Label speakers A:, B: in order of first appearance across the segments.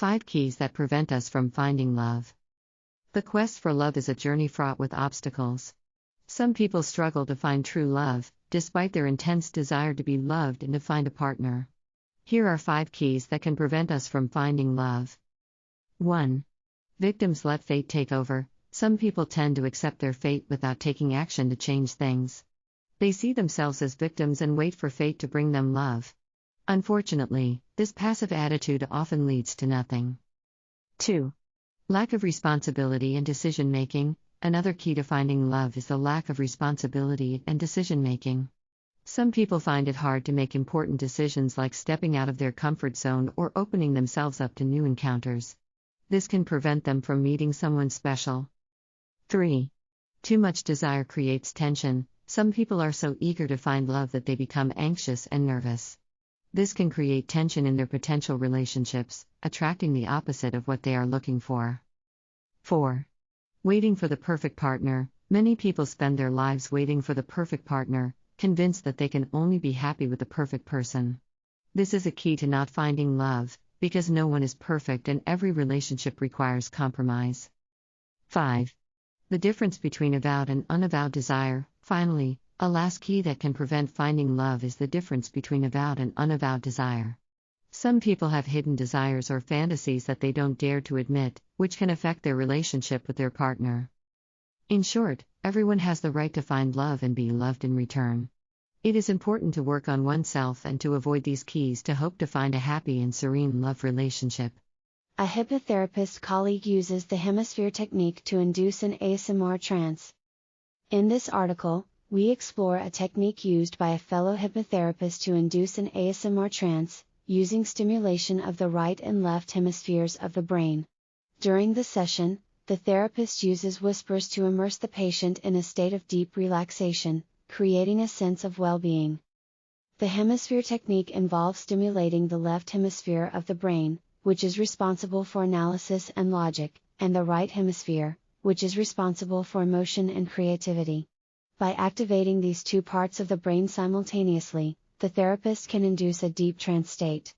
A: 5 keys that prevent us from finding love. The quest for love is a journey fraught with obstacles. Some people struggle to find true love, despite their intense desire to be loved and to find a partner. Here are 5 keys that can prevent us from finding love. 1. Victims let fate take over. Some people tend to accept their fate without taking action to change things. They see themselves as victims and wait for fate to bring them love. Unfortunately, this passive attitude often leads to nothing. 2. Lack of responsibility and decision-making. Another key to finding love is the lack of responsibility and decision-making. Some people find it hard to make important decisions like stepping out of their comfort zone or opening themselves up to new encounters. This can prevent them from meeting someone special. 3. Too much desire creates tension. Some people are so eager to find love that they become anxious and nervous. This can create tension in their potential relationships, attracting the opposite of what they are looking for. 4. Waiting for the perfect partner. Many people spend their lives waiting for the perfect partner, convinced that they can only be happy with the perfect person. This is a key to not finding love, because no one is perfect and every relationship requires compromise. 5. The difference between avowed and unavowed desire. Finally, a last key that can prevent finding love is the difference between avowed and unavowed desire. Some people have hidden desires or fantasies that they don't dare to admit, which can affect their relationship with their partner. In short, everyone has the right to find love and be loved in return. It is important to work on oneself and to avoid these keys to hope to find a happy and serene love relationship.
B: A hypnotherapist colleague uses the hemisphere technique to induce an ASMR trance. In this article, we explore a technique used by a fellow hypnotherapist to induce an ASMR trance, using stimulation of the right and left hemispheres of the brain. During the session, the therapist uses whispers to immerse the patient in a state of deep relaxation, creating a sense of well-being. The hemisphere technique involves stimulating the left hemisphere of the brain, which is responsible for analysis and logic, and the right hemisphere, which is responsible for emotion and creativity. By activating these two parts of the brain simultaneously, the therapist can induce a deep trance state.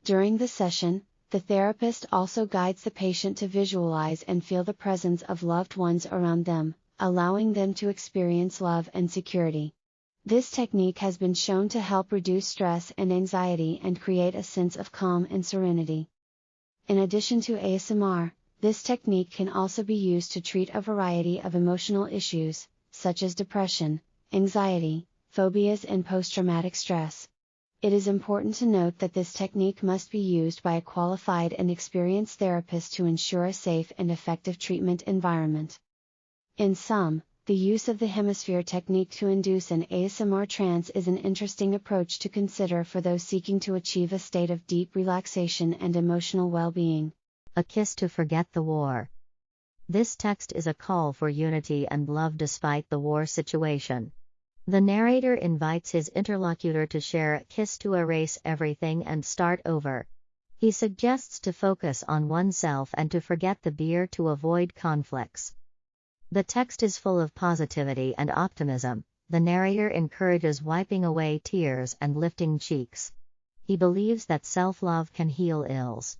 B: During the session, the therapist also guides the patient to visualize and feel the presence of loved ones around them, allowing them to experience love and security. This technique has been shown to help reduce stress and anxiety and create a sense of calm and serenity. In addition to ASMR, this technique can also be used to treat a variety of emotional issues, such as depression, anxiety, phobias and post-traumatic stress. It is important to note that this technique must be used by a qualified and experienced therapist to ensure a safe and effective treatment environment. In sum, the use of the hemisphere technique to induce an ASMR trance is an interesting approach to consider for those seeking to achieve a state of deep relaxation and emotional well-being.
C: A kiss to forget the war. This text is a call for unity and love despite the war situation. The narrator invites his interlocutor to share a kiss to erase everything and start over. He suggests to focus on oneself and to forget the beer to avoid conflicts. The text is full of positivity and optimism. The narrator encourages wiping away tears and lifting cheeks. He believes that self-love can heal ills.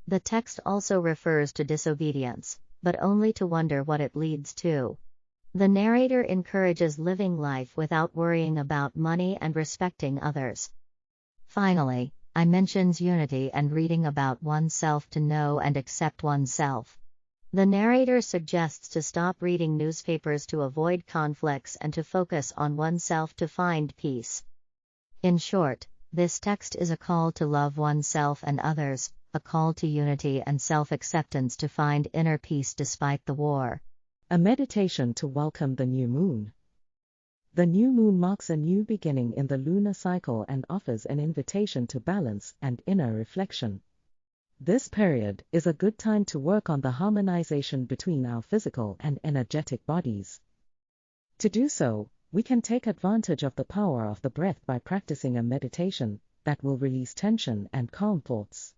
C: The text also refers to disobedience, but only to wonder what it leads to. The narrator encourages living life without worrying about money and respecting others. Finally, I mentions unity and reading about oneself to know and accept oneself. The narrator suggests to stop reading newspapers to avoid conflicts and to focus on oneself to find peace. In short, this text is a call to love oneself and others, a call to unity and self-acceptance to find inner peace despite the war.
D: A meditation to welcome the new moon. The new moon marks a new beginning in the lunar cycle and offers an invitation to balance and inner reflection. This period is a good time to work on the harmonization between our physical and energetic bodies. To do so, we can take advantage of the power of the breath by practicing a meditation that will release tension and calm thoughts.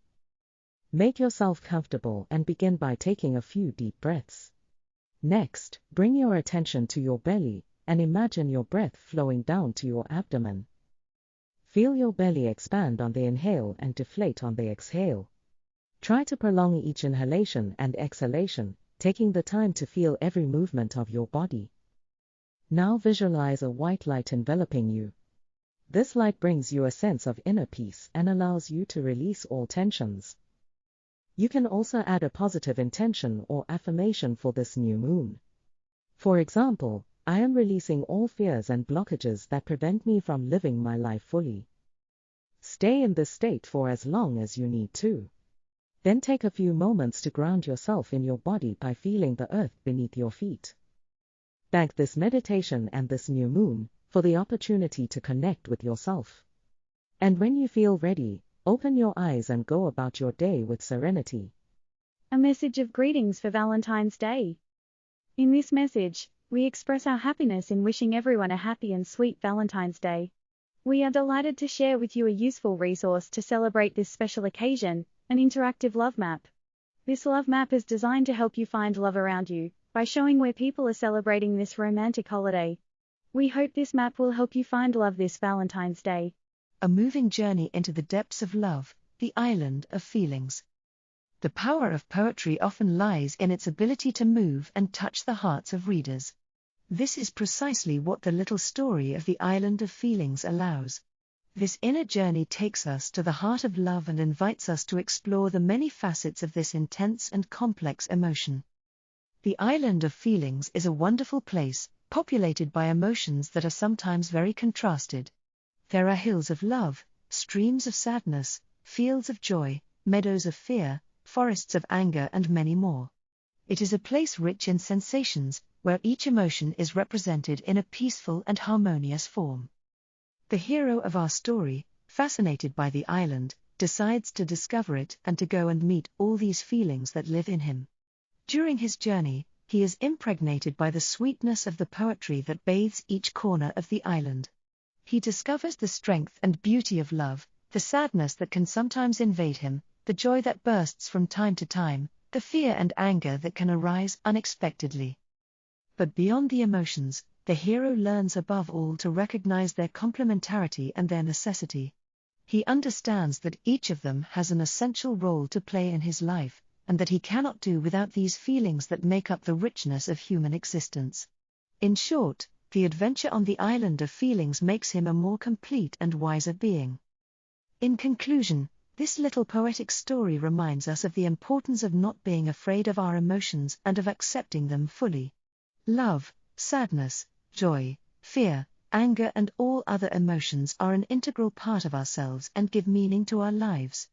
D: Make yourself comfortable and begin by taking a few deep breaths. Next, bring your attention to your belly and imagine your breath flowing down to your abdomen. Feel your belly expand on the inhale and deflate on the exhale. Try to prolong each inhalation and exhalation, taking the time to feel every movement of your body. Now visualize a white light enveloping you. This light brings you a sense of inner peace and allows you to release all tensions. You can also add a positive intention or affirmation for this new moon. For example, I am releasing all fears and blockages that prevent me from living my life fully. Stay in this state for as long as you need to. Then take a few moments to ground yourself in your body by feeling the earth beneath your feet. Thank this meditation and this new moon for the opportunity to connect with yourself. And when you feel ready, open your eyes and go about your day with serenity.
E: A message of greetings for Valentine's Day. In this message, we express our happiness in wishing everyone a happy and sweet Valentine's Day. We are delighted to share with you a useful resource to celebrate this special occasion, an interactive love map. This love map is designed to help you find love around you, by showing where people are celebrating this romantic holiday. We hope this map will help you find love this Valentine's Day.
A: A moving journey into the depths of love, the island of feelings. The power of poetry often lies in its ability to move and touch the hearts of readers. This is precisely what the little story of the island of feelings allows. This inner journey takes us to the heart of love and invites us to explore the many facets of this intense and complex emotion. The island of feelings is a wonderful place, populated by emotions that are sometimes very contrasted. There are hills of love, streams of sadness, fields of joy, meadows of fear, forests of anger, and many more. It is a place rich in sensations, where each emotion is represented in a peaceful and harmonious form. The hero of our story, fascinated by the island, decides to discover it and to go and meet all these feelings that live in him. During his journey, he is impregnated by the sweetness of the poetry that bathes each corner of the island. He discovers the strength and beauty of love, the sadness that can sometimes invade him, the joy that bursts from time to time, the fear and anger that can arise unexpectedly. But beyond the emotions, the hero learns above all to recognize their complementarity and their necessity. He understands that each of them has an essential role to play in his life, and that he cannot do without these feelings that make up the richness of human existence. In short, the adventure on the island of feelings makes him a more complete and wiser being. In conclusion, this little poetic story reminds us of the importance of not being afraid of our emotions and of accepting them fully. Love, sadness, joy, fear, anger, and all other emotions are an integral part of ourselves and give meaning to our lives.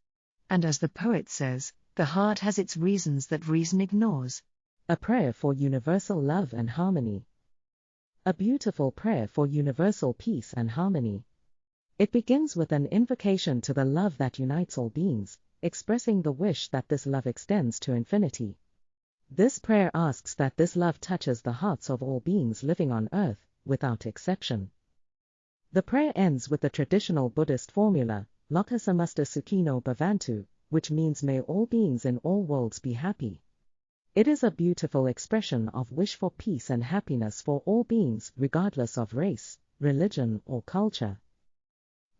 A: And as the poet says, the heart has its reasons that reason ignores.
D: A prayer for universal love and harmony. A beautiful prayer for universal peace and harmony. It begins with an invocation to the love that unites all beings, expressing the wish that this love extends to infinity. This prayer asks that this love touches the hearts of all beings living on earth, without exception. The prayer ends with the traditional Buddhist formula, Loka samasta sukhino bhavantu, which means may all beings in all worlds be happy. It is a beautiful expression of wish for peace and happiness for all beings, regardless of race, religion, or culture.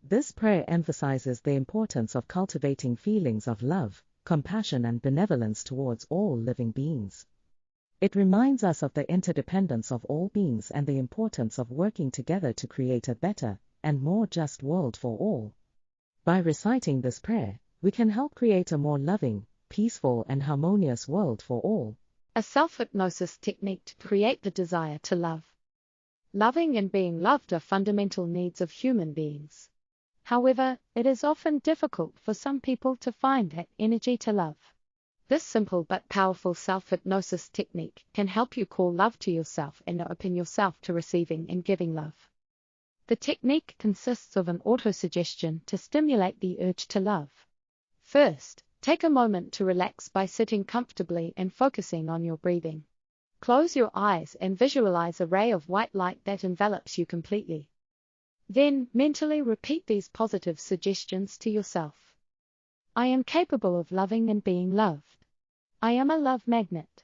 D: This prayer emphasizes the importance of cultivating feelings of love, compassion, and benevolence towards all living beings. It reminds us of the interdependence of all beings and the importance of working together to create a better and more just world for all. By reciting this prayer, we can help create a more loving, peaceful, and harmonious world for all.
F: A self-hypnosis technique to create the desire to love. Loving and being loved are fundamental needs of human beings. However, it is often difficult for some people to find that energy to love. This simple but powerful self-hypnosis technique can help you call love to yourself and open yourself to receiving and giving love. The technique consists of an autosuggestion to stimulate the urge to love. First, take a moment to relax by sitting comfortably and focusing on your breathing. Close your eyes and visualize a ray of white light that envelops you completely. Then, mentally repeat these positive suggestions to yourself. I am capable of loving and being loved. I am a love magnet.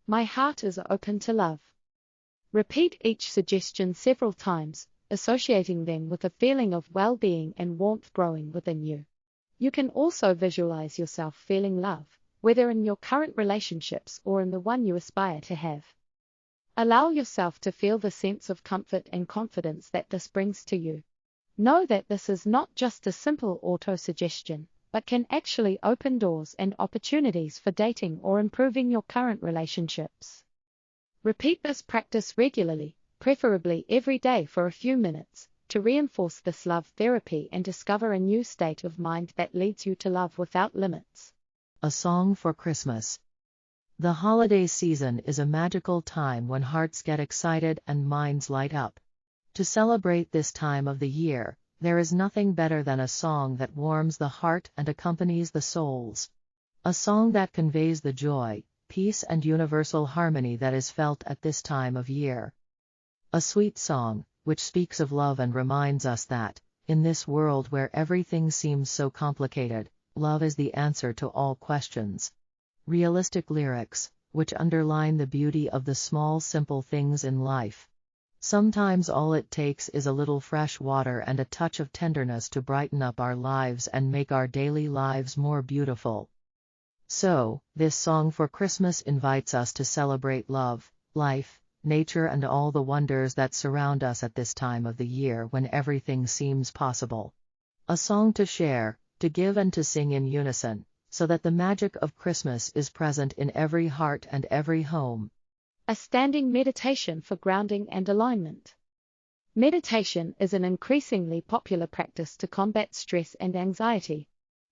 F: My heart is open to love. Repeat each suggestion several times, associating them with a feeling of well-being and warmth growing within you. You can also visualize yourself feeling love, whether in your current relationships or in the one you aspire to have. Allow yourself to feel the sense of comfort and confidence that this brings to you. Know that this is not just a simple auto-suggestion, but can actually open doors and opportunities for dating or improving your current relationships. Repeat this practice regularly, preferably every day for a few minutes, to reinforce this love therapy and discover a new state of mind that leads you to love without limits.
D: A song for Christmas. The holiday season is a magical time when hearts get excited and minds light up. To celebrate this time of the year, there is nothing better than a song that warms the heart and accompanies the souls. A song that conveys the joy, peace and universal harmony that is felt at this time of year. A sweet song, which speaks of love and reminds us that, in this world where everything seems so complicated, love is the answer to all questions. Realistic lyrics, which underline the beauty of the small simple things in life. Sometimes all it takes is a little fresh water and a touch of tenderness to brighten up our lives and make our daily lives more beautiful. So, this song for Christmas invites us to celebrate love, life, nature and all the wonders that surround us at this time of the year when everything seems possible. A song to share, to give and to sing in unison, so that the magic of Christmas is present in every heart and every home.
F: A standing meditation for grounding and alignment. Meditation is an increasingly popular practice to combat stress and anxiety.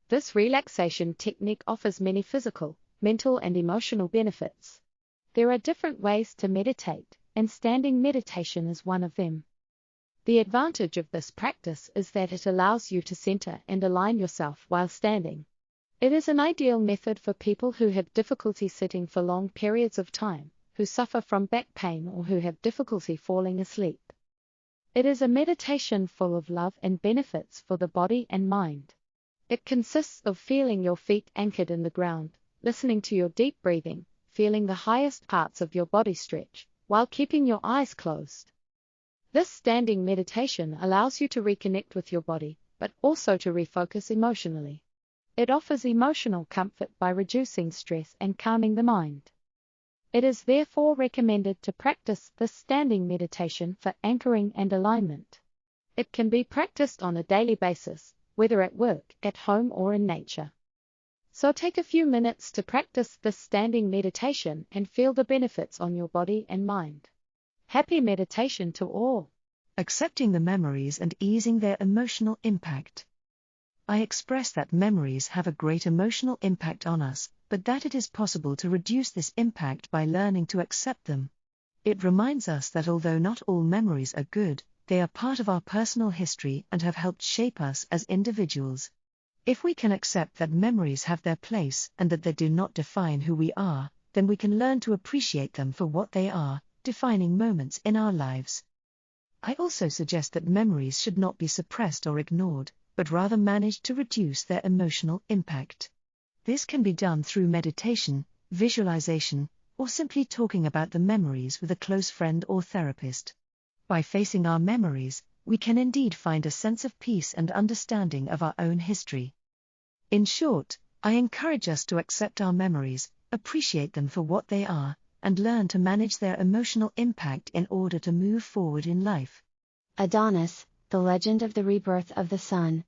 F: This relaxation technique offers many physical, mental and emotional benefits. There are different ways to meditate, and standing meditation is one of them. The advantage of this practice is that it allows you to center and align yourself while standing. It is an ideal method for people who have difficulty sitting for long periods of time, who suffer from back pain or who have difficulty falling asleep. It is a meditation full of love and benefits for the body and mind. It consists of feeling your feet anchored in the ground, listening to your deep breathing, feeling the highest parts of your body stretch, while keeping your eyes closed. This standing meditation allows you to reconnect with your body, but also to refocus emotionally. It offers emotional comfort by reducing stress and calming the mind. It is therefore recommended to practice this standing meditation for anchoring and alignment. It can be practiced on a daily basis, whether at work, at home or in nature. So take a few minutes to practice this standing meditation and feel the benefits on your body and mind. Happy meditation to all.
G: Accepting the memories and easing their emotional impact. I express that memories have a great emotional impact on us, but that it is possible to reduce this impact by learning to accept them. It reminds us that although not all memories are good, they are part of our personal history and have helped shape us as individuals. If we can accept that memories have their place and that they do not define who we are, then we can learn to appreciate them for what they are, defining moments in our lives. I also suggest that memories should not be suppressed or ignored, but rather managed to reduce their emotional impact. This can be done through meditation, visualization, or simply talking about the memories with a close friend or therapist. By facing our memories, we can indeed find a sense of peace and understanding of our own history. In short, I encourage us to accept our memories, appreciate them for what they are, and learn to manage their emotional impact in order to move forward in life.
B: Adonis, the legend of the rebirth of the sun.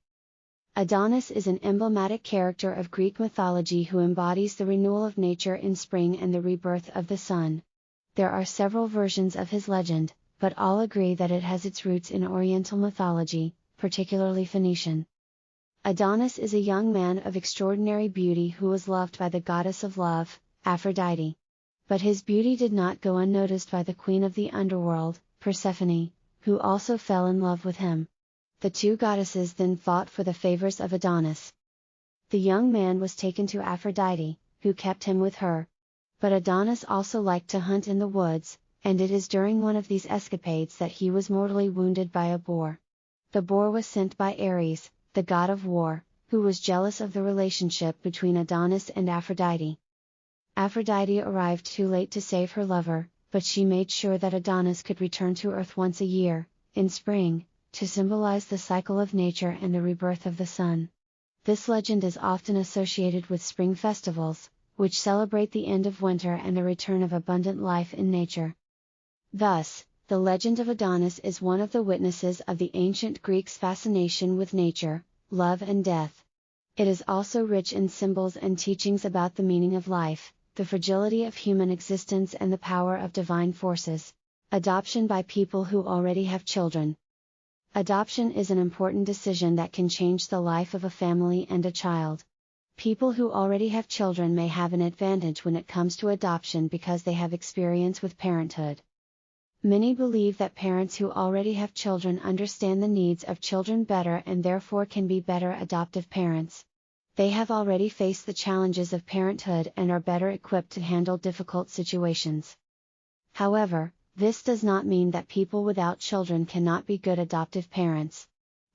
B: Adonis is an emblematic character of Greek mythology who embodies the renewal of nature in spring and the rebirth of the sun. There are several versions of his legend, but all agree that it has its roots in Oriental mythology, particularly Phoenician. Adonis is a young man of extraordinary beauty who was loved by the goddess of love, Aphrodite. But his beauty did not go unnoticed by the queen of the underworld, Persephone, who also fell in love with him. The two goddesses then fought for the favors of Adonis. The young man was taken to Aphrodite, who kept him with her. But Adonis also liked to hunt in the woods, and it is during one of these escapades that he was mortally wounded by a boar. The boar was sent by Ares, the god of war, who was jealous of the relationship between Adonis and Aphrodite. Aphrodite arrived too late to save her lover, but she made sure that Adonis could return to Earth once a year, in spring, to symbolize the cycle of nature and the rebirth of the sun. This legend is often associated with spring festivals, which celebrate the end of winter and the return of abundant life in nature. Thus, the legend of Adonis is one of the witnesses of the ancient Greeks' fascination with nature, love and death. It is also rich in symbols and teachings about the meaning of life, the fragility of human existence and the power of divine forces. Adoption by people who already have children. Adoption is an important decision that can change the life of a family and a child. People who already have children may have an advantage when it comes to adoption because they have experience with parenthood. Many believe that parents who already have children understand the needs of children better and therefore can be better adoptive parents. They have already faced the challenges of parenthood and are better equipped to handle difficult situations. However, this does not mean that people without children cannot be good adoptive parents.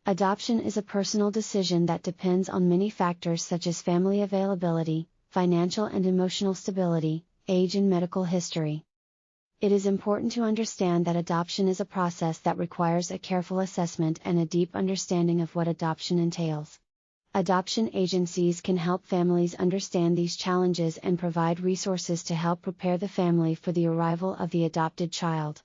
B: Adoption is a personal decision that depends on many factors such as family availability, financial and emotional stability, age and medical history. It is important to understand that adoption is a process that requires a careful assessment and a deep understanding of what adoption entails. Adoption agencies can help families understand these challenges and provide resources to help prepare the family for the arrival of the adopted child.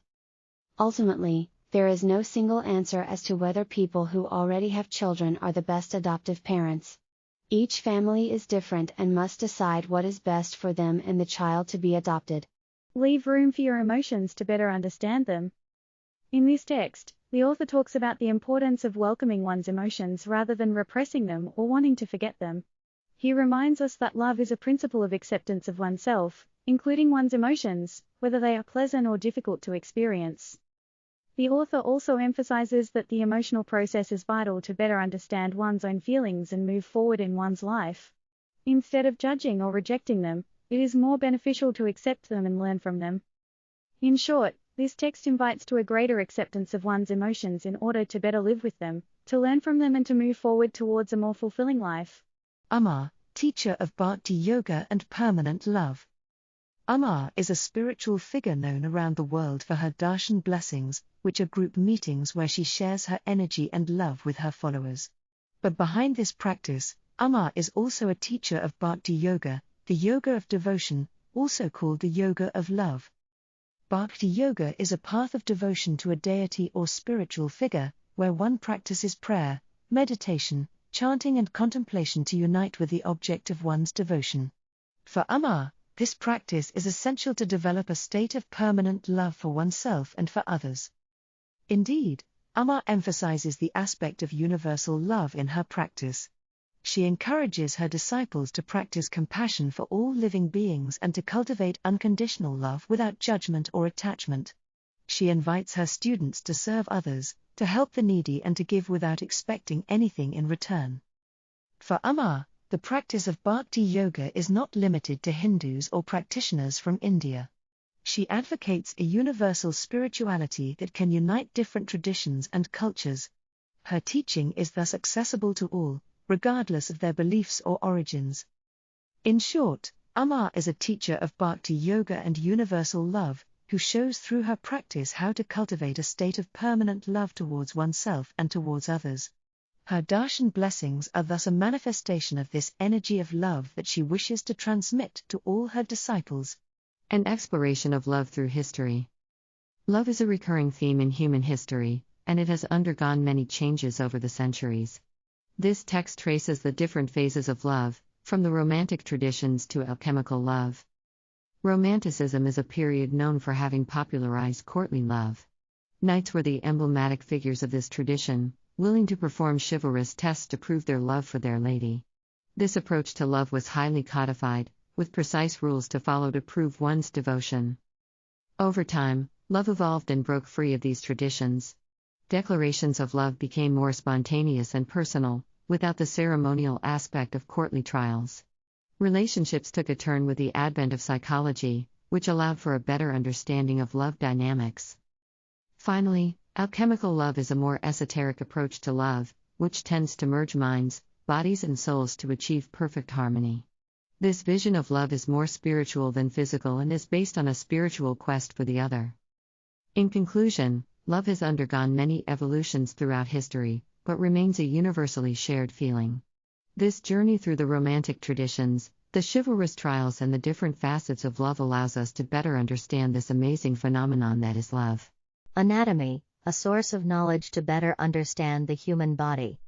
B: Ultimately, there is no single answer as to whether people who already have children are the best adoptive parents. Each family is different and must decide what is best for them and the child to be adopted.
E: Leave room for your emotions to better understand them. In this text, the author talks about the importance of welcoming one's emotions rather than repressing them or wanting to forget them. He reminds us that love is a principle of acceptance of oneself, including one's emotions, whether they are pleasant or difficult to experience. The author also emphasizes that the emotional process is vital to better understand one's own feelings and move forward in one's life. Instead of judging or rejecting them, it is more beneficial to accept them and learn from them. In short, this text invites to a greater acceptance of one's emotions in order to better live with them, to learn from them and to move forward towards a more fulfilling life.
G: Amma, teacher of bhakti yoga and permanent love. Amma is a spiritual figure known around the world for her darshan blessings, which are group meetings where she shares her energy and love with her followers. But behind this practice, Amma is also a teacher of bhakti yoga, the yoga of devotion, also called the yoga of love. Bhakti yoga is a path of devotion to a deity or spiritual figure, where one practices prayer, meditation, chanting and contemplation to unite with the object of one's devotion. For Amma, this practice is essential to develop a state of permanent love for oneself and for others. Indeed, Amma emphasizes the aspect of universal love in her practice. She encourages her disciples to practice compassion for all living beings and to cultivate unconditional love without judgment or attachment. She invites her students to serve others, to help the needy and to give without expecting anything in return. For Amma, the practice of bhakti yoga is not limited to Hindus or practitioners from India. She advocates a universal spirituality that can unite different traditions and cultures. Her teaching is thus accessible to all, regardless of their beliefs or origins. In short, Amma is a teacher of bhakti yoga and universal love, who shows through her practice how to cultivate a state of permanent love towards oneself and towards others. Her darshan blessings are thus a manifestation of this energy of love that she wishes to transmit to all her disciples.
A: An exploration of love through history. Love is a recurring theme in human history, and it has undergone many changes over the centuries. This text traces the different phases of love, from the romantic traditions to alchemical love. Romanticism is a period known for having popularized courtly love. Knights were the emblematic figures of this tradition, willing to perform chivalrous tests to prove their love for their lady. This approach to love was highly codified, with precise rules to follow to prove one's devotion. Over time, love evolved and broke free of these traditions. Declarations of love became more spontaneous and personal, without the ceremonial aspect of courtly trials. Relationships took a turn with the advent of psychology, which allowed for a better understanding of love dynamics. Finally, alchemical love is a more esoteric approach to love, which tends to merge minds, bodies and souls to achieve perfect harmony. This vision of love is more spiritual than physical and is based on a spiritual quest for the other. In conclusion, love has undergone many evolutions throughout history, but remains a universally shared feeling. This journey through the romantic traditions, the chivalrous trials, and the different facets of love allows us to better understand this amazing phenomenon that is love.
C: Anatomy, a source of knowledge to better understand the human body.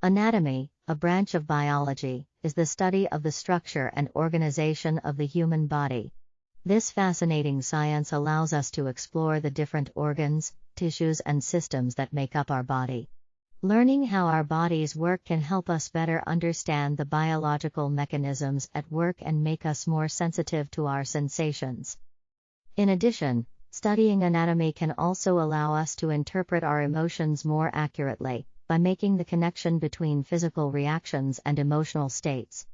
C: Anatomy, a branch of biology, is the study of the structure and organization of the human body. This fascinating science allows us to explore the different organs, tissues, and systems that make up our body. Learning how our bodies work can help us better understand the biological mechanisms at work and make us more sensitive to our sensations. In addition, studying anatomy can also allow us to interpret our emotions more accurately, by making the connection between physical reactions and emotional states.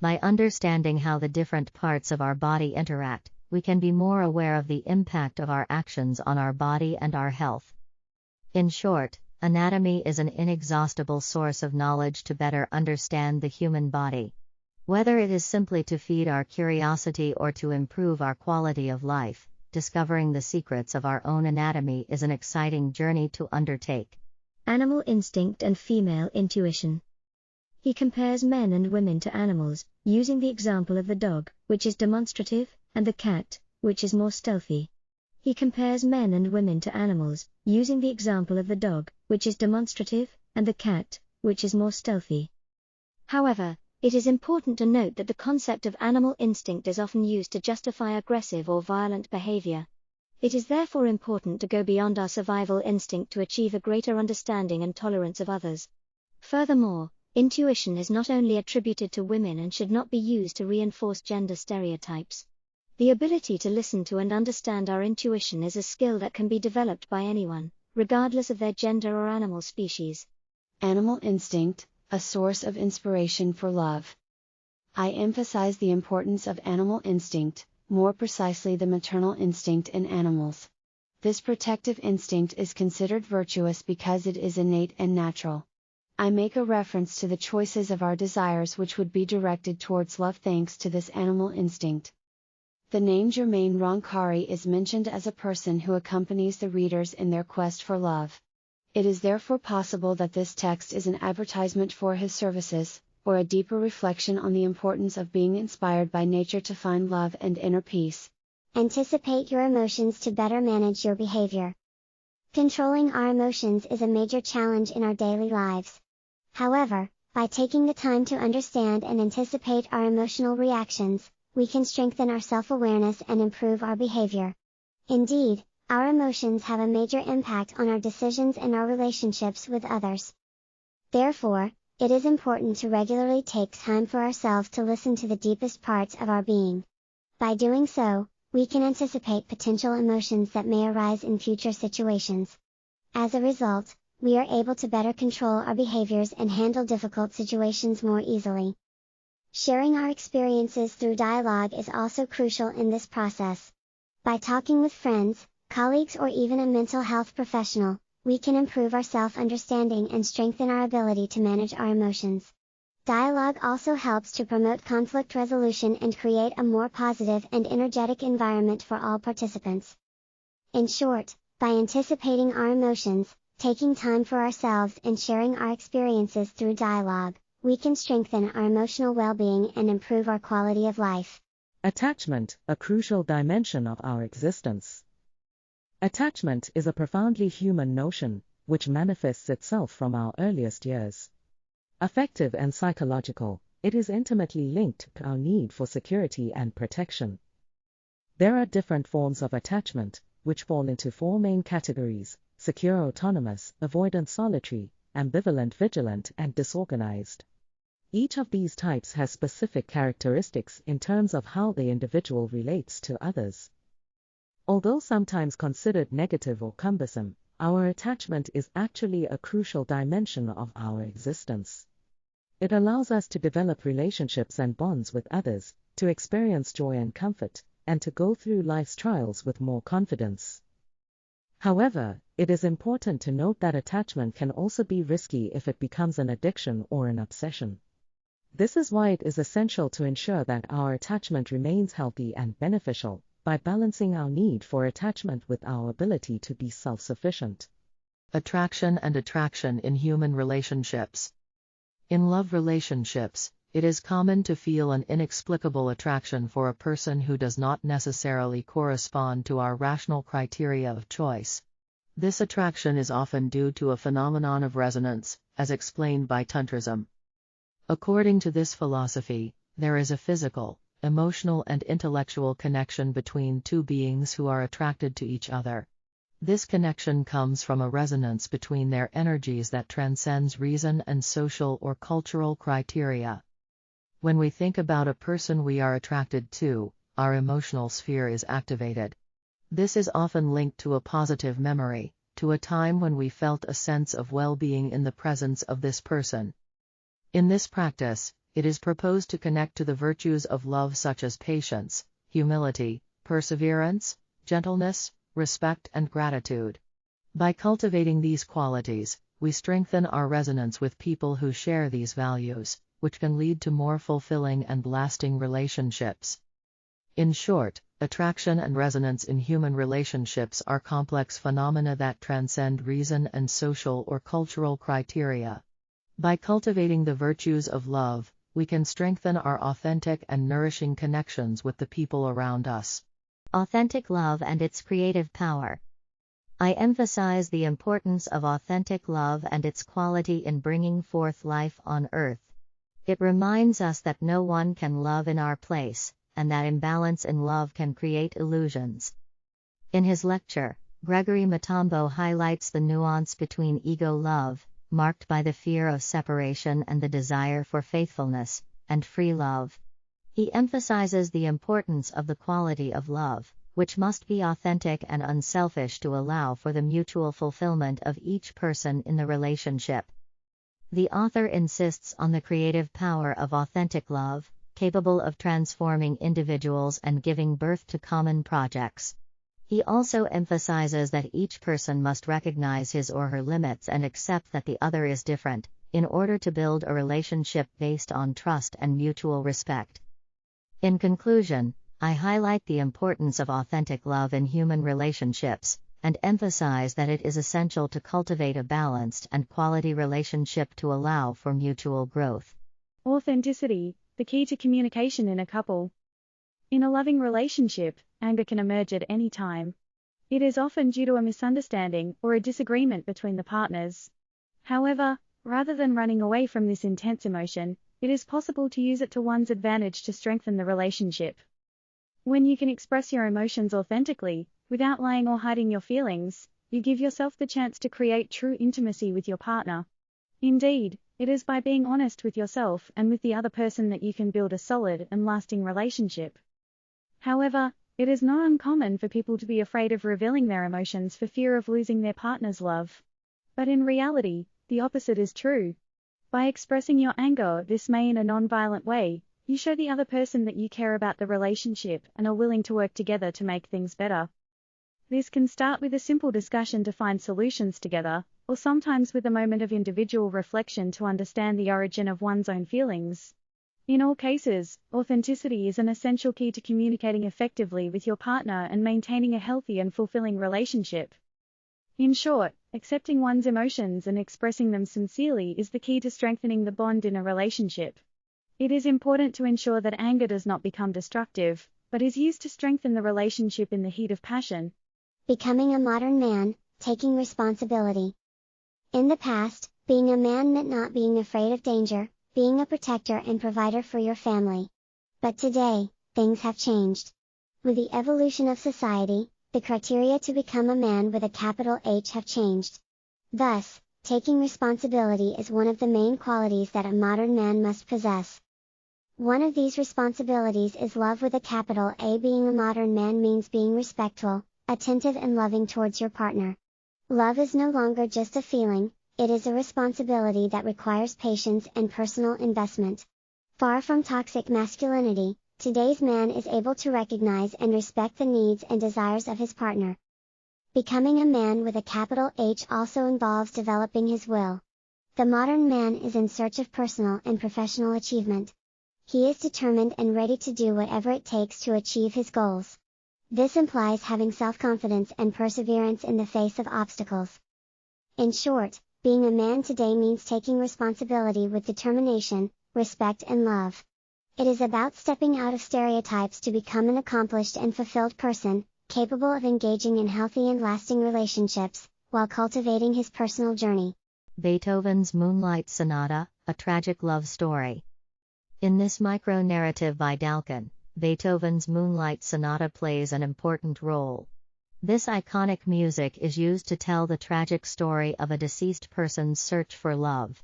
C: By understanding how the different parts of our body interact, we can be more aware of the impact of our actions on our body and our health. In short, anatomy is an inexhaustible source of knowledge to better understand the human body. Whether it is simply to feed our curiosity or to improve our quality of life, discovering the secrets of our own anatomy is an exciting journey to undertake.
H: Animal instinct and female intuition. He compares men and women to animals, using the example of the dog, which is demonstrative, and the cat, which is more stealthy. He compares men and women to animals, using the example of the dog, which is demonstrative, and the cat, which is more stealthy. However, it is important to note that the concept of animal instinct is often used to justify aggressive or violent behavior. It is therefore important to go beyond our survival instinct to achieve a greater understanding and tolerance of others. Furthermore, intuition is not only attributed to women and should not be used to reinforce gender stereotypes. The ability to listen to and understand our intuition is a skill that can be developed by anyone, regardless of their gender or animal species.
B: Animal instinct, a source of inspiration for love. I emphasize the importance of animal instinct, more precisely the maternal instinct in animals. This protective instinct is considered virtuous because it is innate and natural. I make a reference to the choices of our desires which would be directed towards love thanks to this animal instinct. The name Germain Roncari is mentioned as a person who accompanies the readers in their quest for love. It is therefore possible that this text is an advertisement for his services, or a deeper reflection on the importance of being inspired by nature to find love and inner peace.
I: Anticipate your emotions to better manage your behavior. Controlling our emotions is a major challenge in our daily lives. However, by taking the time to understand and anticipate our emotional reactions, we can strengthen our self-awareness and improve our behavior. Indeed, our emotions have a major impact on our decisions and our relationships with others. Therefore, it is important to regularly take time for ourselves to listen to the deepest parts of our being. By doing so, we can anticipate potential emotions that may arise in future situations. As a result, we are able to better control our behaviors and handle difficult situations more easily. Sharing our experiences through dialogue is also crucial in this process. By talking with friends, colleagues, or even a mental health professional, we can improve our self-understanding and strengthen our ability to manage our emotions. Dialogue also helps to promote conflict resolution and create a more positive and energetic environment for all participants. In short, by anticipating our emotions, taking time for ourselves, and sharing our experiences through dialogue, we can strengthen our emotional well-being and improve our quality of life.
D: Attachment, a crucial dimension of our existence. Attachment is a profoundly human notion, which manifests itself from our earliest years. Affective and psychological, it is intimately linked to our need for security and protection. There are different forms of attachment, which fall into four main categories: secure autonomous, avoidant solitary, ambivalent vigilant, and disorganized. Each of these types has specific characteristics in terms of how the individual relates to others. Although sometimes considered negative or cumbersome, our attachment is actually a crucial dimension of our existence. It allows us to develop relationships and bonds with others, to experience joy and comfort, and to go through life's trials with more confidence. However, it is important to note that attachment can also be risky if it becomes an addiction or an obsession. This is why it is essential to ensure that our attachment remains healthy and beneficial, by balancing our need for attachment with our ability to be self-sufficient.
A: Attraction and attraction in human relationships.
D: In love relationships, it is common to feel an inexplicable attraction for a person who does not necessarily correspond to our rational criteria of choice. This attraction is often due to a phenomenon of resonance, as explained by Tantrism. According to this philosophy, there is a physical, emotional and intellectual connection between two beings who are attracted to each other. This connection comes from a resonance between their energies that transcends reason and social or cultural criteria. When we think about a person we are attracted to, our emotional sphere is activated. This is often linked to a positive memory, to a time when we felt a sense of well-being in the presence of this person. In this practice, it is proposed to connect to the virtues of love such as patience, humility, perseverance, gentleness, respect and gratitude. By cultivating these qualities, we strengthen our resonance with people who share these values, which can lead to more fulfilling and lasting relationships. In short, attraction and resonance in human relationships are complex phenomena that transcend reason and social or cultural criteria. By cultivating the virtues of love, we can strengthen our authentic and nourishing connections with the people around us.
C: Authentic love and its creative power. I emphasize the importance of authentic love and its quality in bringing forth life on earth. It reminds us that no one can love in our place, and that imbalance in love can create illusions. In his lecture, Gregory Matambo highlights the nuance between ego love, marked by the fear of separation and the desire for faithfulness, and free love. He emphasizes the importance of the quality of love, which must be authentic and unselfish to allow for the mutual fulfillment of each person in the relationship. The author insists on the creative power of authentic love, capable of transforming individuals and giving birth to common projects. He also emphasizes that each person must recognize his or her limits and accept that the other is different, in order to build a relationship based on trust and mutual respect. In conclusion, I highlight the importance of authentic love in human relationships, and emphasize that it is essential to cultivate a balanced and quality relationship to allow for mutual growth.
E: Authenticity, the key to communication in a couple. In a loving relationship, anger can emerge at any time. It is often due to a misunderstanding or a disagreement between the partners. However, rather than running away from this intense emotion, it is possible to use it to one's advantage to strengthen the relationship. When you can express your emotions authentically, without lying or hiding your feelings, you give yourself the chance to create true intimacy with your partner. Indeed, it is by being honest with yourself and with the other person that you can build a solid and lasting relationship. However, it is not uncommon for people to be afraid of revealing their emotions for fear of losing their partner's love. But in reality, the opposite is true. By expressing your anger this way in a non-violent way, you show the other person that you care about the relationship and are willing to work together to make things better. This can start with a simple discussion to find solutions together, or sometimes with a moment of individual reflection to understand the origin of one's own feelings. In all cases, authenticity is an essential key to communicating effectively with your partner and maintaining a healthy and fulfilling relationship. In short, accepting one's emotions and expressing them sincerely is the key to strengthening the bond in a relationship. It is important to ensure that anger does not become destructive, but is used to strengthen the relationship in the heat of passion.
I: Becoming a modern man, taking responsibility. In the past, being a man meant not being afraid of danger, being a protector and provider for your family. But today, things have changed. With the evolution of society, the criteria to become a man with a capital H have changed. Thus, taking responsibility is one of the main qualities that a modern man must possess. One of these responsibilities is love with a capital A. Being a modern man means being respectful, attentive and loving towards your partner. Love is no longer just a feeling, it is a responsibility that requires patience and personal investment. Far from toxic masculinity, today's man is able to recognize and respect the needs and desires of his partner. Becoming a man with a capital H also involves developing his will. The modern man is in search of personal and professional achievement. He is determined and ready to do whatever it takes to achieve his goals. This implies having self-confidence and perseverance in the face of obstacles. In short, Being a man today means taking responsibility with determination, respect and love. It is about stepping out of stereotypes to become an accomplished and fulfilled person, capable of engaging in healthy and lasting relationships, while cultivating his personal journey.
C: Beethoven's Moonlight Sonata, a tragic love story. In this micro-narrative by Dalkin, Beethoven's Moonlight Sonata plays an important role. This iconic music is used to tell the tragic story of a deceased person's search for love.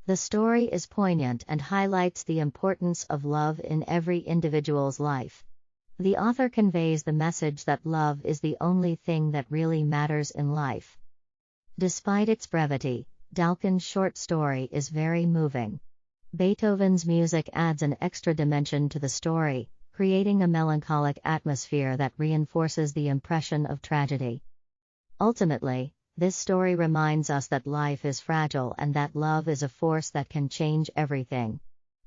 C: The story is poignant and highlights the importance of love in every individual's life. The author conveys the message that love is the only thing that really matters in life. Despite its brevity, Dalkin's short story is very moving. Beethoven's music adds an extra dimension to the story, creating a melancholic atmosphere that reinforces the impression of tragedy. Ultimately, this story reminds us that life is fragile and that love is a force that can change everything.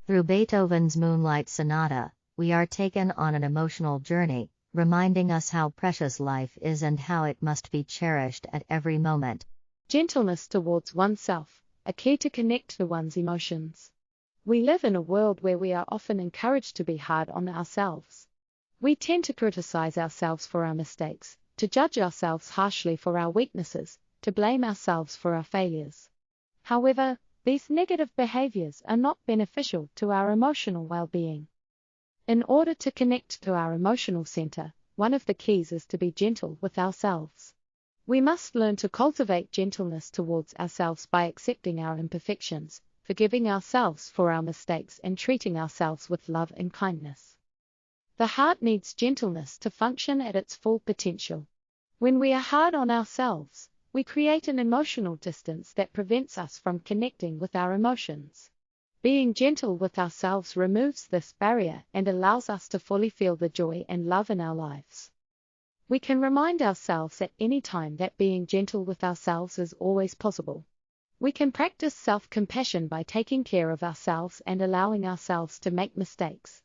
C: Through Beethoven's Moonlight Sonata, we are taken on an emotional journey, reminding us how precious life is and how it must be cherished at every moment.
F: Gentleness towards oneself, a key to connect to one's emotions. We live in a world where we are often encouraged to be hard on ourselves. We tend to criticize ourselves for our mistakes, to judge ourselves harshly for our weaknesses, to blame ourselves for our failures. However, these negative behaviors are not beneficial to our emotional well-being. In order to connect to our emotional center, one of the keys is to be gentle with ourselves. We must learn to cultivate gentleness towards ourselves by accepting our imperfections, forgiving ourselves for our mistakes and treating ourselves with love and kindness. The heart needs gentleness to function at its full potential. When we are hard on ourselves, we create an emotional distance that prevents us from connecting with our emotions. Being gentle with ourselves removes this barrier and allows us to fully feel the joy and love in our lives. We can remind ourselves at any time that being gentle with ourselves is always possible. We can practice self-compassion by taking care of ourselves and allowing ourselves to make mistakes.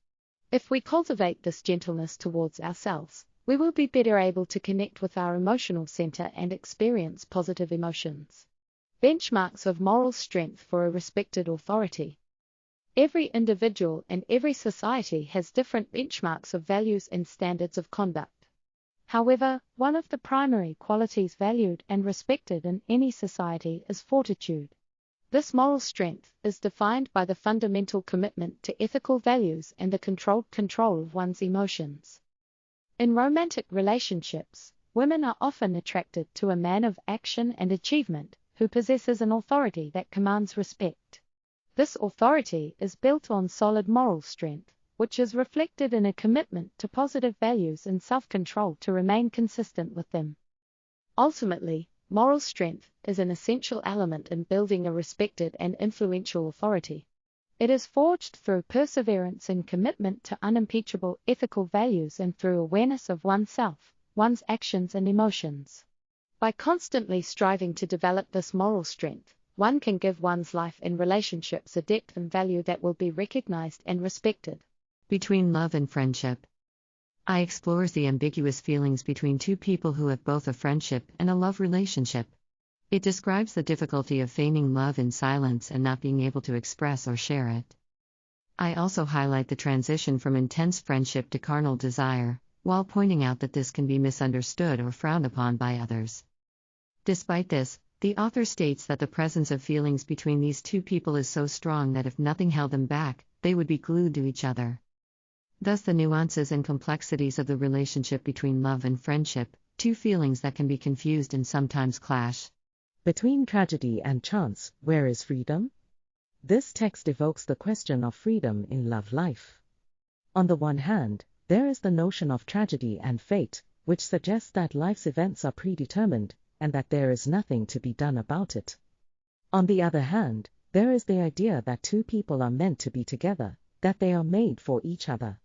F: If we cultivate this gentleness towards ourselves, we will be better able to connect with our emotional center and experience positive emotions. Benchmarks of moral strength for a respected authority. Every individual and every society has different benchmarks of values and standards of conduct. However, one of the primary qualities valued and respected in any society is fortitude. This moral strength is defined by the fundamental commitment to ethical values and the controlled control of one's emotions. In romantic relationships, women are often attracted to a man of action and achievement, who possesses an authority that commands respect. This authority is built on solid moral strength, which is reflected in a commitment to positive values and self-control to remain consistent with them. Ultimately, moral strength is an essential element in building a respected and influential authority. It is forged through perseverance and commitment to unimpeachable ethical values and through awareness of oneself, one's actions and emotions. By constantly striving to develop this moral strength, one can give one's life and relationships a depth and value that will be recognized and respected.
A: Between love and friendship. I explores the ambiguous feelings between two people who have both a friendship and a love relationship. It describes the difficulty of feigning love in silence and not being able to express or share it. I also highlight the transition from intense friendship to carnal desire, while pointing out that this can be misunderstood or frowned upon by others. Despite this, the author states that the presence of feelings between these two people is so strong that if nothing held them back, they would be glued to each other. Thus the nuances and complexities of the relationship between love and friendship, two feelings that can be confused and sometimes clash.
D: Between tragedy and chance, where is freedom? This text evokes the question of freedom in love life. On the one hand, there is the notion of tragedy and fate, which suggests that life's events are predetermined, and that there is nothing to be done about it. On the other hand, there is the idea that two people are meant to be together, that they are made for each other.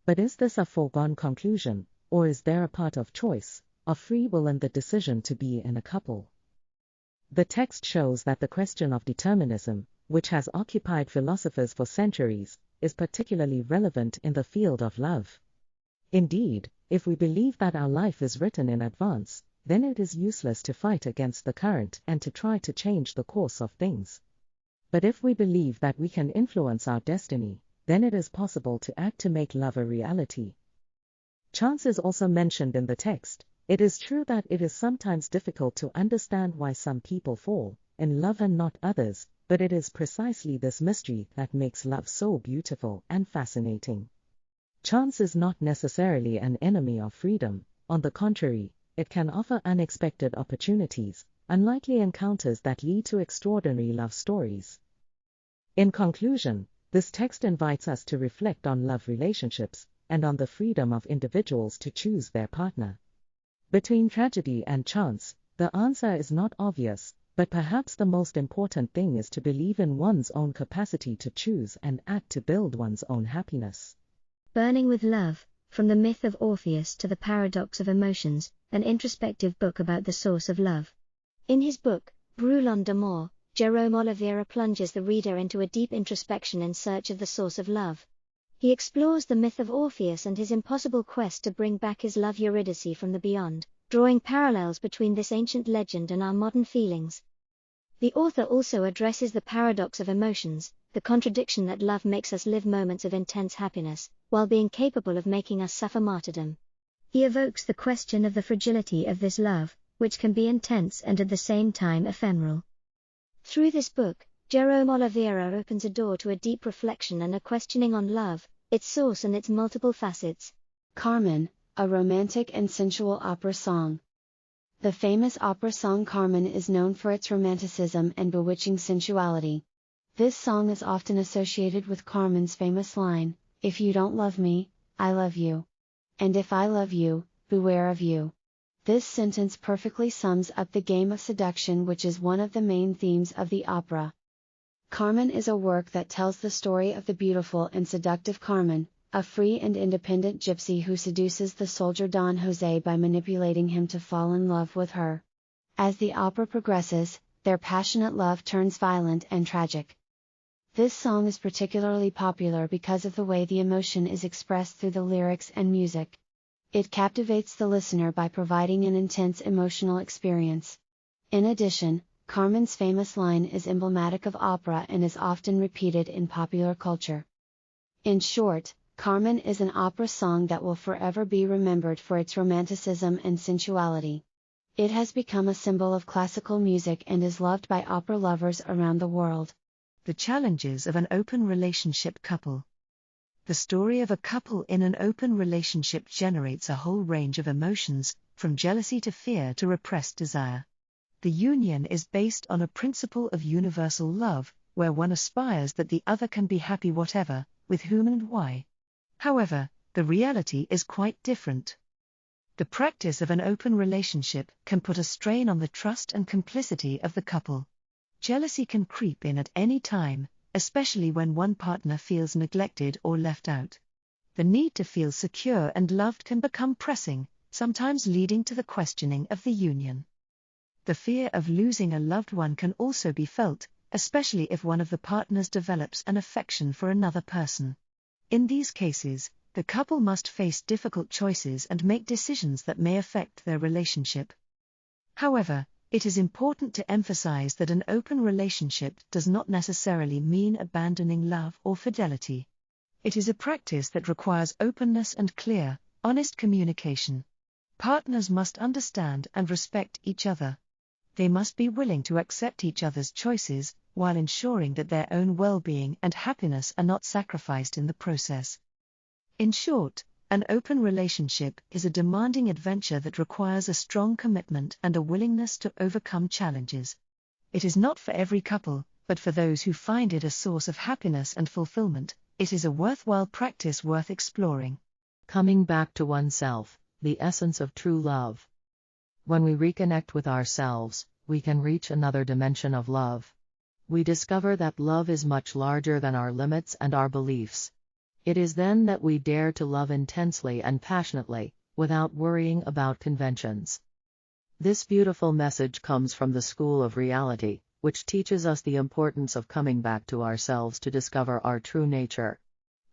D: But is this a foregone conclusion, or is there a part of choice, of free will in the decision to be in a couple? The text shows that the question of determinism, which has occupied philosophers for centuries, is particularly relevant in the field of love. Indeed, if we believe that our life is written in advance, then it is useless to fight against the current and to try to change the course of things. But if we believe that we can influence our destiny, then it is possible to act to make love a reality. Chance is also mentioned in the text. It is true that it is sometimes difficult to understand why some people fall in love and not others, but it is precisely this mystery that makes love so beautiful and fascinating. Chance is not necessarily an enemy of freedom. On the contrary, it can offer unexpected opportunities, unlikely encounters that lead to extraordinary love stories. In conclusion, this text invites us to reflect on love relationships and on the freedom of individuals to choose their partner. Between tragedy and chance, the answer is not obvious, but perhaps the most important thing is to believe in one's own capacity to choose and act to build one's own happiness.
H: Burning with Love, From the Myth of Orpheus to the Paradox of Emotions, an introspective book about the source of love. In his book, Brûlant d'amour, Jerome Oliveira plunges the reader into a deep introspection in search of the source of love. He explores the myth of Orpheus and his impossible quest to bring back his love Eurydice from the beyond, drawing parallels between this ancient legend and our modern feelings. The author also addresses the paradox of emotions, the contradiction that love makes us live moments of intense happiness, while being capable of making us suffer martyrdom. He evokes the question of the fragility of this love, which can be intense and at the same time ephemeral. Through this book, Jerome Oliveira opens a door to a deep reflection and a questioning on love, its source and its multiple facets.
B: Carmen, a romantic and sensual opera song. The famous opera song Carmen is known for its romanticism and bewitching sensuality. This song is often associated with Carmen's famous line, "If you don't love me, I love you. And if I love you, beware of you." This sentence perfectly sums up the game of seduction, which is one of the main themes of the opera. Carmen is a work that tells the story of the beautiful and seductive Carmen, a free and independent gypsy who seduces the soldier Don José by manipulating him to fall in love with her. As the opera progresses, their passionate love turns violent and tragic. This song is particularly popular because of the way the emotion is expressed through the lyrics and music. It captivates the listener by providing an intense emotional experience. In addition, Carmen's famous line is emblematic of opera and is often repeated in popular culture. In short, Carmen is an opera song that will forever be remembered for its romanticism and sensuality. It has become a symbol of classical music and is loved by opera lovers around the world.
G: The challenges of an open relationship couple. The story of a couple in an open relationship generates a whole range of emotions, from jealousy to fear to repressed desire. The union is based on a principle of universal love, where one aspires that the other can be happy whatever, with whom and why. However, the reality is quite different. The practice of an open relationship can put a strain on the trust and complicity of the couple. Jealousy can creep in at any time, especially when one partner feels neglected or left out. The need to feel secure and loved can become pressing, sometimes leading to the questioning of the union. The fear of losing a loved one can also be felt, especially if one of the partners develops an affection for another person. In these cases, the couple must face difficult choices and make decisions that may affect their relationship. However, it is important to emphasize that an open relationship does not necessarily mean abandoning love or fidelity. It is a practice that requires openness and clear, honest communication. Partners must understand and respect each other. They must be willing to accept each other's choices, while ensuring that their own well-being and happiness are not sacrificed in the process. In short, an open relationship is a demanding adventure that requires a strong commitment and a willingness to overcome challenges. It is not for every couple, but for those who find it a source of happiness and fulfillment, it is a worthwhile practice worth exploring.
A: Coming back to oneself, the essence of true love. When we reconnect with ourselves, we can reach another dimension of love. We discover that love is much larger than our limits and our beliefs. It is then that we dare to love intensely and passionately, without worrying about conventions. This beautiful message comes from the School of Reality, which teaches us the importance of coming back to ourselves to discover our true nature.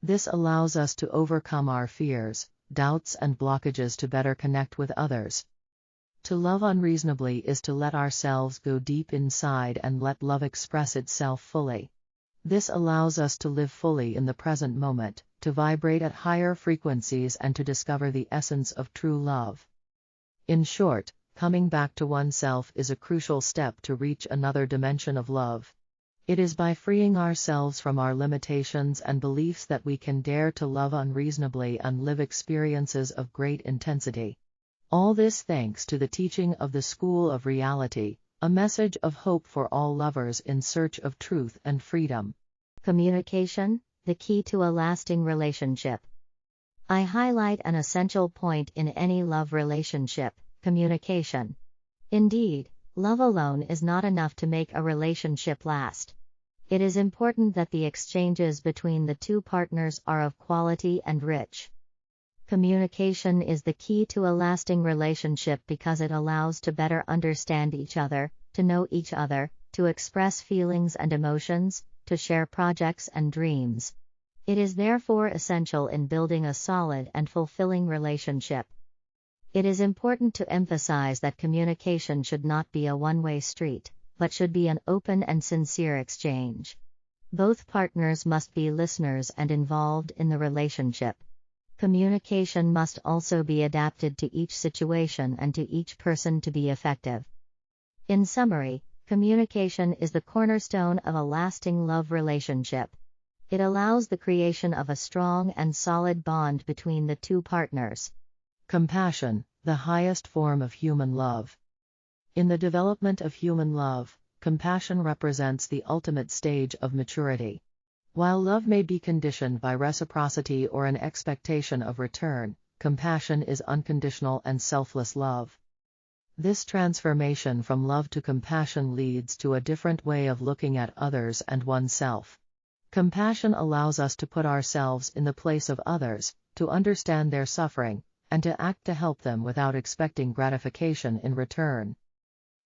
A: This allows us to overcome our fears, doubts and blockages to better connect with others.
D: To love unreasonably is to let ourselves go deep inside and let love express itself fully. This allows us to live fully in the present moment, to vibrate at higher frequencies and to discover the essence of true love. In short, coming back to oneself is a crucial step to reach another dimension of love. It is by freeing ourselves from our limitations and beliefs that we can dare to love unreasonably and live experiences of great intensity. All this thanks to the teaching of the School of Reality, a message of hope for all lovers in search of truth and freedom.
C: Communication, the key to a lasting relationship. I highlight an essential point in any love relationship: communication. Indeed, love alone is not enough to make a relationship last. It is important that the exchanges between the two partners are of quality and rich. Communication is the key to a lasting relationship because it allows to better understand each other, to know each other, to express feelings and emotions, to share projects and dreams. It is therefore essential in building a solid and fulfilling relationship. It is important to emphasize that communication should not be a one-way street, but should be an open and sincere exchange. Both partners must be listeners and involved in the relationship. Communication must also be adapted to each situation and to each person to be effective. In summary, communication is the cornerstone of a lasting love relationship. It allows the creation of a strong and solid bond between the two partners.
D: Compassion, the highest form of human love. In the development of human love, compassion represents the ultimate stage of maturity. While love may be conditioned by reciprocity or an expectation of return, compassion is unconditional and selfless love. This transformation from love to compassion leads to a different way of looking at others and oneself. Compassion allows us to put ourselves in the place of others, to understand their suffering, and to act to help them without expecting gratification in return.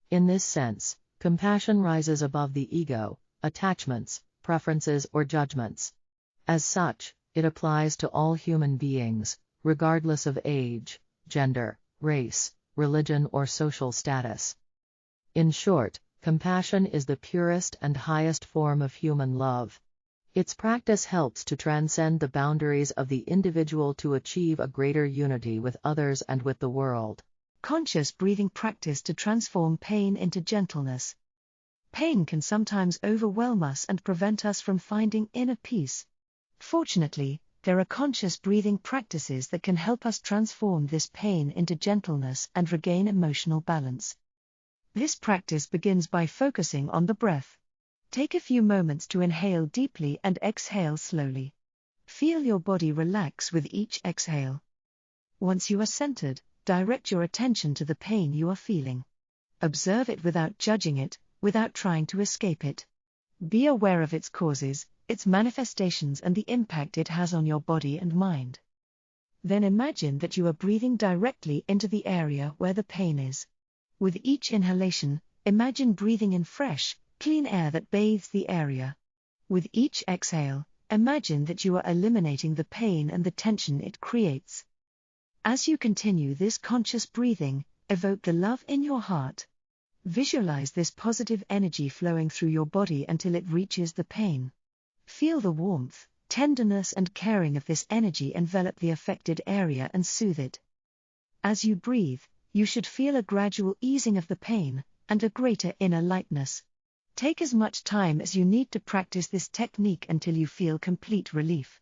D: In this sense, compassion rises above the ego, attachments, preferences or judgments. As such, it applies to all human beings, regardless of age, gender, race, religion or social status. In short, compassion is the purest and highest form of human love. Its practice helps to transcend the boundaries of the individual to achieve a greater unity with others and with the world.
G: Conscious breathing practice to transform pain into gentleness. Pain can sometimes overwhelm us and prevent us from finding inner peace. Fortunately, there are conscious breathing practices that can help us transform this pain into gentleness and regain emotional balance. This practice begins by focusing on the breath. Take a few moments to inhale deeply and exhale slowly. Feel your body relax with each exhale. Once you are centered, direct your attention to the pain you are feeling. Observe it without judging it, without trying to escape it. Be aware of its causes, its manifestations and the impact it has on your body and mind. Then imagine that you are breathing directly into the area where the pain is. With each inhalation, imagine breathing in fresh, clean air that bathes the area. With each exhale, imagine that you are eliminating the pain and the tension it creates. As you continue this conscious breathing, evoke the love in your heart. Visualize this positive energy flowing through your body until it reaches the pain. Feel the warmth, tenderness and caring of this energy envelop the affected area and soothe it. As you breathe, you should feel a gradual easing of the pain, and a greater inner lightness. Take as much time as you need to practice this technique until you feel complete relief.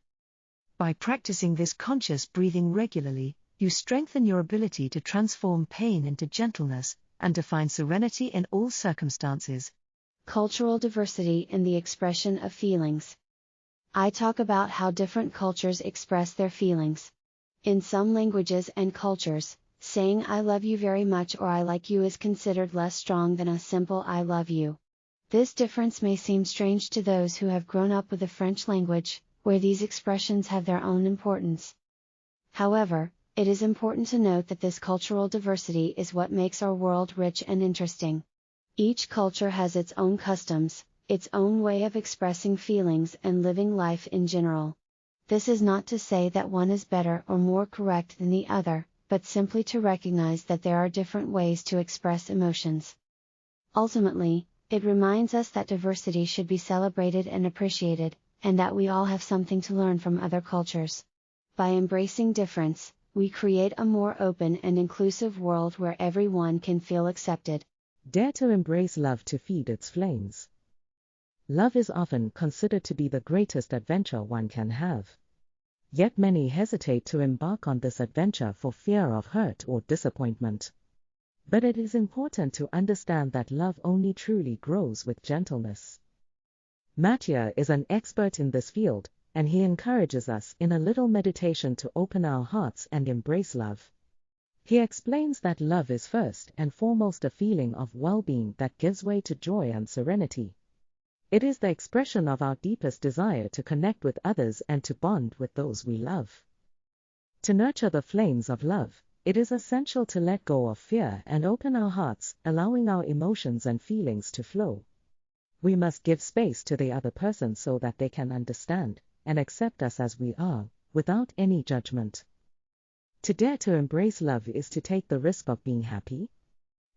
G: By practicing this conscious breathing regularly, you strengthen your ability to transform pain into gentleness, and to find serenity in all circumstances.
B: Cultural diversity in the expression of feelings. I talk about how different cultures express their feelings. In some languages and cultures, saying I love you very much or I like you is considered less strong than a simple I love you. This difference may seem strange to those who have grown up with the French language, where these expressions have their own importance. However, it is important to note that this cultural diversity is what makes our world rich and interesting. Each culture has its own customs, its own way of expressing feelings and living life in general. This is not to say that one is better or more correct than the other, but simply to recognize that there are different ways to express emotions. Ultimately, it reminds us that diversity should be celebrated and appreciated, and that we all have something to learn from other cultures. By embracing difference, we create a more open and inclusive world where everyone can feel accepted.
D: Dare to embrace love to feed its flames. Love is often considered to be the greatest adventure one can have. Yet many hesitate to embark on this adventure for fear of hurt or disappointment. But it is important to understand that love only truly grows with gentleness. Mathieu is an expert in this field, and he encourages us in a little meditation to open our hearts and embrace love. He explains that love is first and foremost a feeling of well-being that gives way to joy and serenity. It is the expression of our deepest desire to connect with others and to bond with those we love. To nurture the flames of love, it is essential to let go of fear and open our hearts, allowing our emotions and feelings to flow. We must give space to the other person so that they can understand and accept us as we are, without any judgment. To dare to embrace love is to take the risk of being happy.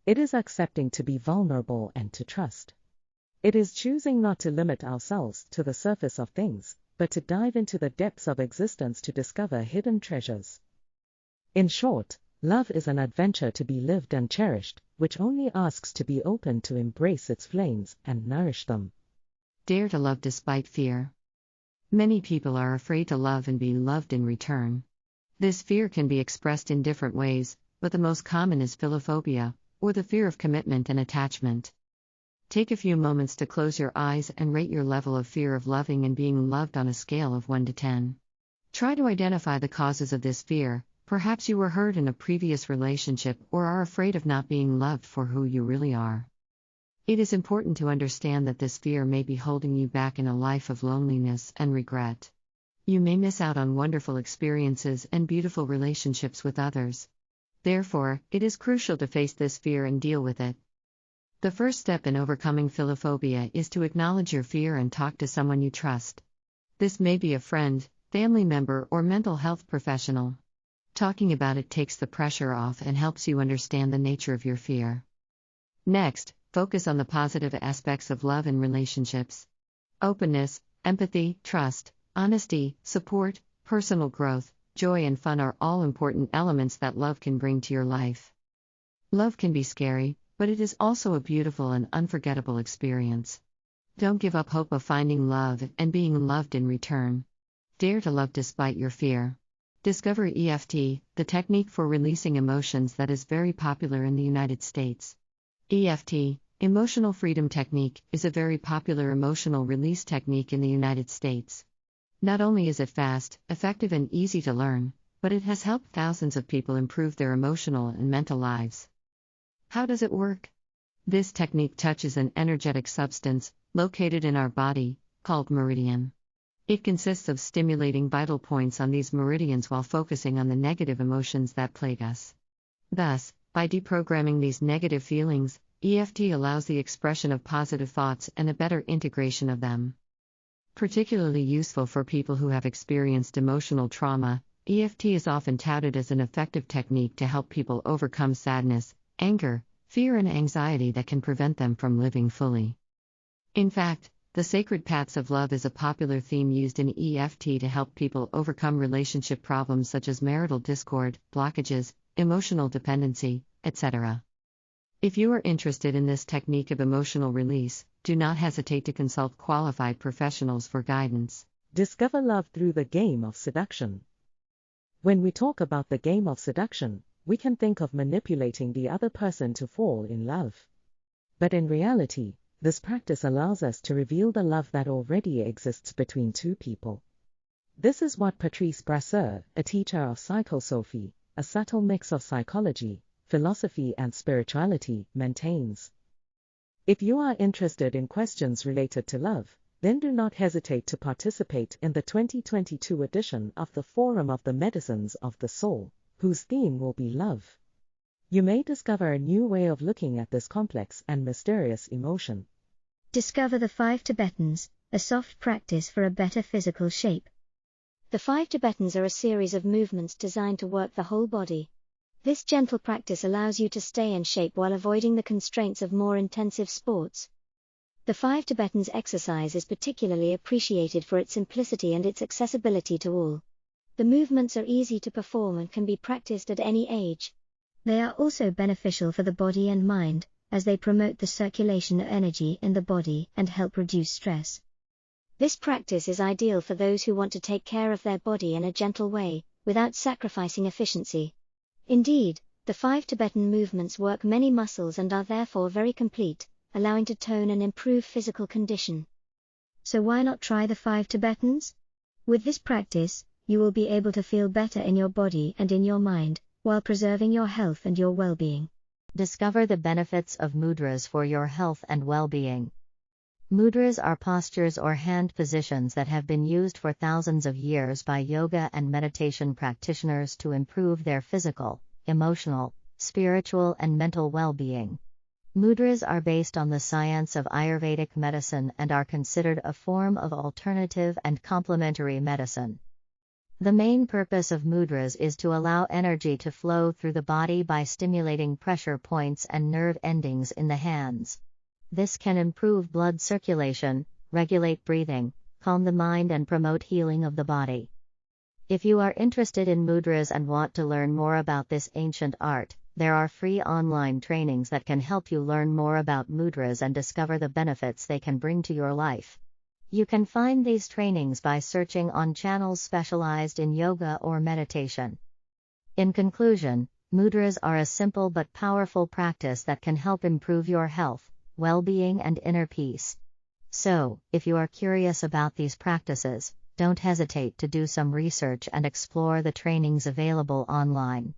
D: It is accepting to be vulnerable and to trust. It is choosing not to limit ourselves to the surface of things, but to dive into the depths of existence to discover hidden treasures. In short, love is an adventure to be lived and cherished, which only asks to be open to embrace its flames and nourish them.
A: Dare to love despite fear. Many people are afraid to love and be loved in return. This fear can be expressed in different ways, but the most common is philophobia, or the fear of commitment and attachment. Take a few moments to close your eyes and rate your level of fear of loving and being loved on a scale of 1 to 10. Try to identify the causes of this fear. Perhaps you were hurt in a previous relationship or are afraid of not being loved for who you really are. It is important to understand that this fear may be holding you back in a life of loneliness and regret. You may miss out on wonderful experiences and beautiful relationships with others. Therefore, it is crucial to face this fear and deal with it. The first step in overcoming philophobia is to acknowledge your fear and talk to someone you trust. This may be a friend, family member, or mental health professional. Talking about it takes the pressure off and helps you understand the nature of your fear. Next, focus on the positive aspects of love and relationships. Openness, empathy, trust, honesty, support, personal growth, joy, and fun are all important elements that love can bring to your life. Love can be scary, but it is also a beautiful and unforgettable experience. Don't give up hope of finding love and being loved in return. Dare to love despite your fear. Discover EFT, the technique for releasing emotions that is very popular in the United States. EFT, Emotional Freedom Technique, is a very popular emotional release technique in the United States. Not only is it fast, effective, and easy to learn, but it has helped thousands of people improve their emotional and mental lives. How does it work? This technique touches an energetic substance, located in our body, called meridian. It consists of stimulating vital points on these meridians while focusing on the negative emotions that plague us. Thus, by deprogramming these negative feelings, EFT allows the expression of positive thoughts and a better integration of them. Particularly useful for people who have experienced emotional trauma, EFT is often touted as an effective technique to help people overcome sadness, anger, fear, and anxiety that can prevent them from living fully. In fact, the sacred paths of love is a popular theme used in EFT to help people overcome relationship problems such as marital discord, blockages, emotional dependency, etc. If you are interested in this technique of emotional release, do not hesitate to consult qualified professionals for guidance.
D: Discover love through the game of seduction. When we talk about the game of seduction, we can think of manipulating the other person to fall in love. But in reality, this practice allows us to reveal the love that already exists between two people. This is what Patrice Brasseur, a teacher of psychosophy, a subtle mix of psychology, philosophy, and spirituality, maintains. If you are interested in questions related to love, then do not hesitate to participate in the 2022 edition of the Forum of the Medicines of the Soul, whose theme will be love. You may discover a new way of looking at this complex and mysterious emotion.
H: Discover the 5 Tibetans, a soft practice for a better physical shape. The 5 Tibetans are a series of movements designed to work the whole body. This gentle practice allows you to stay in shape while avoiding the constraints of more intensive sports. The 5 Tibetans exercise is particularly appreciated for its simplicity and its accessibility to all. The movements are easy to perform and can be practiced at any age. They are also beneficial for the body and mind, as they promote the circulation of energy in the body and help reduce stress. This practice is ideal for those who want to take care of their body in a gentle way, without sacrificing efficiency. Indeed, the 5 Tibetan movements work many muscles and are therefore very complete, allowing to tone and improve physical condition. So why not try the 5 Tibetans? With this practice, you will be able to feel better in your body and in your mind, while preserving your health and your well-being.
C: Discover the benefits of mudras for your health and well-being. Mudras are postures or hand positions that have been used for thousands of years by yoga and meditation practitioners to improve their physical, emotional, spiritual and mental well-being. Mudras are based on the science of Ayurvedic medicine and are considered a form of alternative and complementary medicine. The main purpose of mudras is to allow energy to flow through the body by stimulating pressure points and nerve endings in the hands. This can improve blood circulation, regulate breathing, calm the mind and promote healing of the body. If you are interested in mudras and want to learn more about this ancient art, there are free online trainings that can help you learn more about mudras and discover the benefits they can bring to your life. You can find these trainings by searching on channels specialized in yoga or meditation. In conclusion, mudras are a simple but powerful practice that can help improve your health, well-being and inner peace. So, if you are curious about these practices, don't hesitate to do some research and explore the trainings available online.